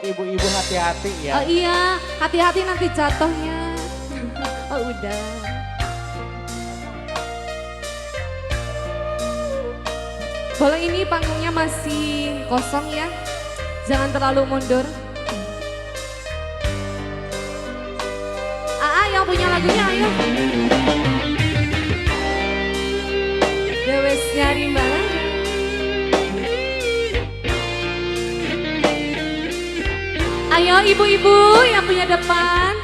Ibu-ibu hati-hati ya. Oh iya, hati-hati nanti jatuhnya. Oh udah. Boleh ini panggungnya masih kosong ya. Jangan terlalu mundur. Aa yang punya lagunya ayo. Dewes nyari banget. Ayo ibu-ibu yang punya depan.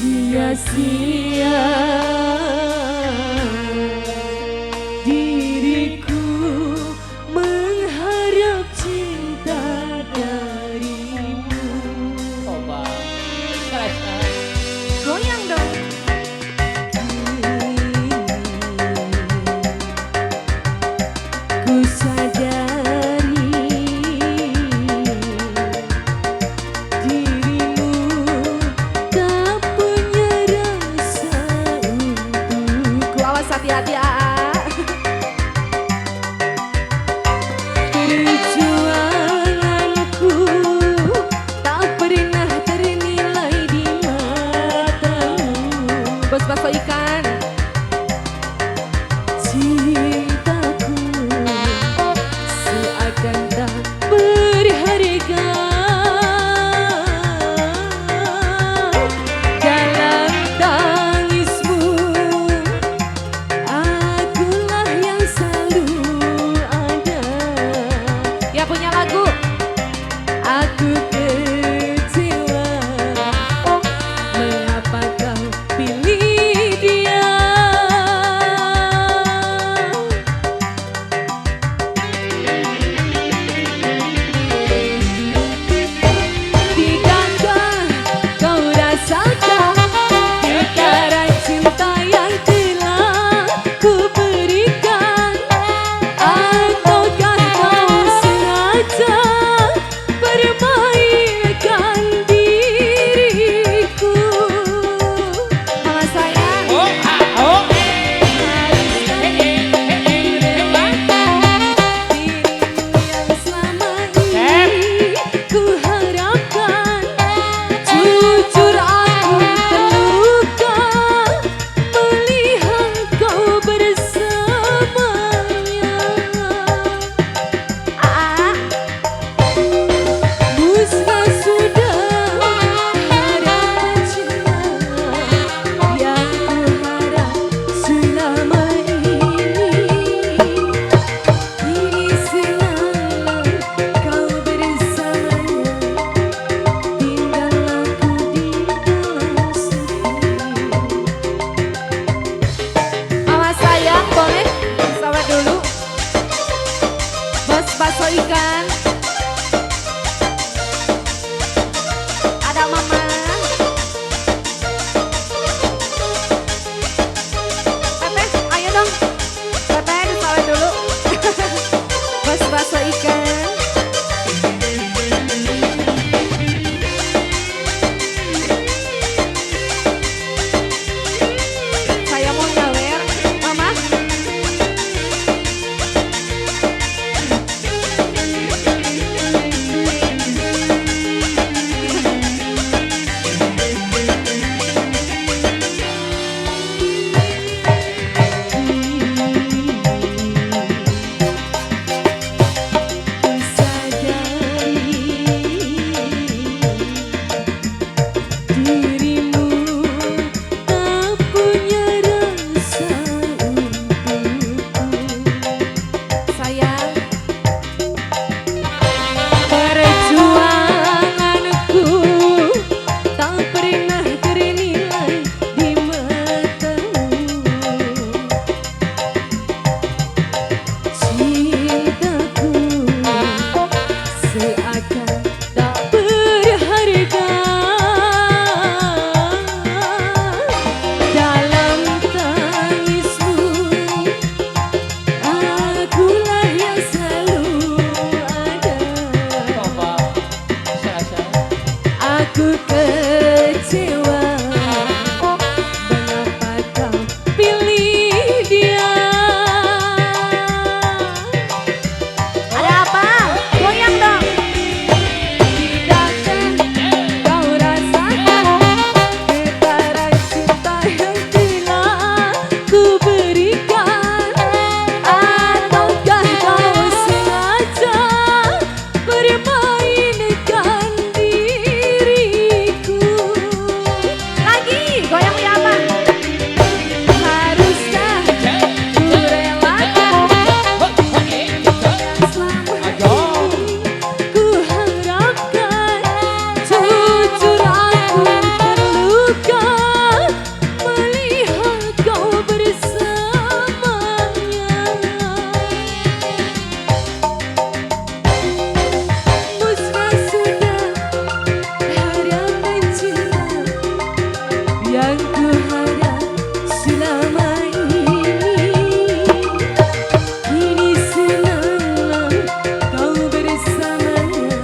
Sia-sia diriku mengharap cinta darimu. Coba. Goyang dong. Ku sadari dirimu tak punya rasa Aku kecewa, mengapa kau pilih dia? Ada apa? Goyang dong. Tidakkah kau rasakan getaran cinta yang telah ku berikan? Ataukah kau sengaja bermainkan diriku? Lagi, goyang ya apa? Haruskah ku relakan selama ini? Ku harapkan jujur aku terluka melihat kau bersamanya. Musnah sudah harapan cinta yang ku harap selama ini. Kini senanglah kau bersamanya,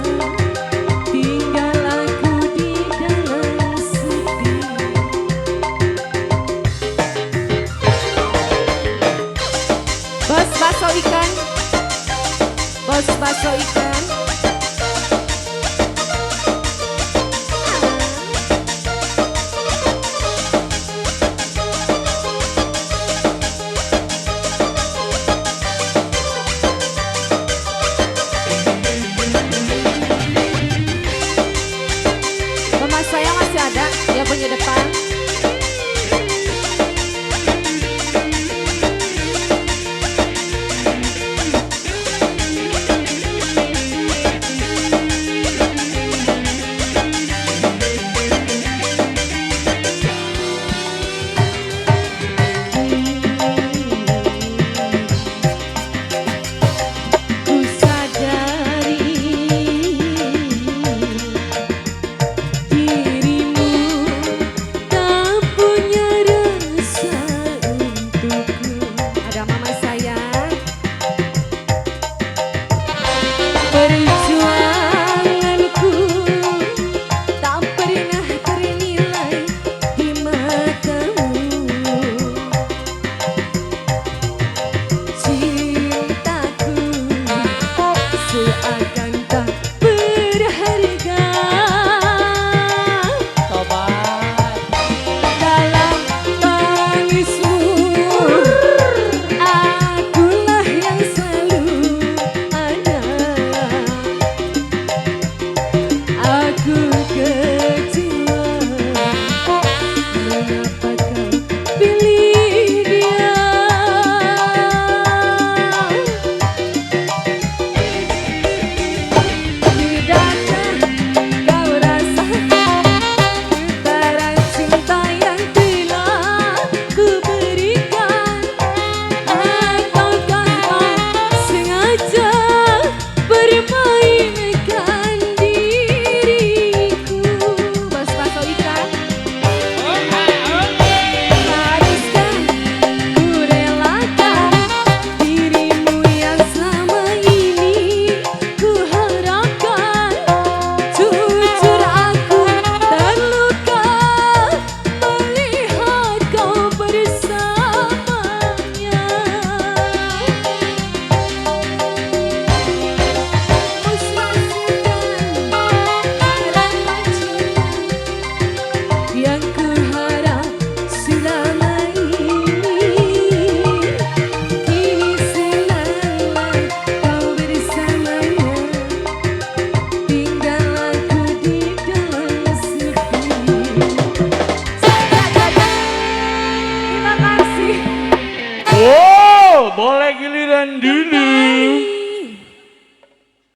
tinggal aku di dalam sepi. Bos bakso ikan. Bos bakso ikan. Mama saya masih ada, dia punya depan. Ku sadari dirimu tak punya rasa untukku. Ada mama saya. Perjuanganku tak pernah ternilai di matamu. Cintaku seakan tak berharga. Sobat. Dalam tangismu akulah yang selalu ada. Aku kecewa, mengapa kau pilih dia? Tidakkah kau rasakan getaran cinta yang telah ku berikan? Ataukah kau sengaja bermainkan diriku? Bos bakso ikan. Haruskah ku relakan dirimu yang selama ini ku harapkan? Jujur aku terluka melihat kau bersamanya. Musnah sudah harapan cinta yang ku harap selama ini. Kini senanglah kau bersamanya, tinggal aku di dalam sepi. Terima kasih. Wow, boleh giliran dulu.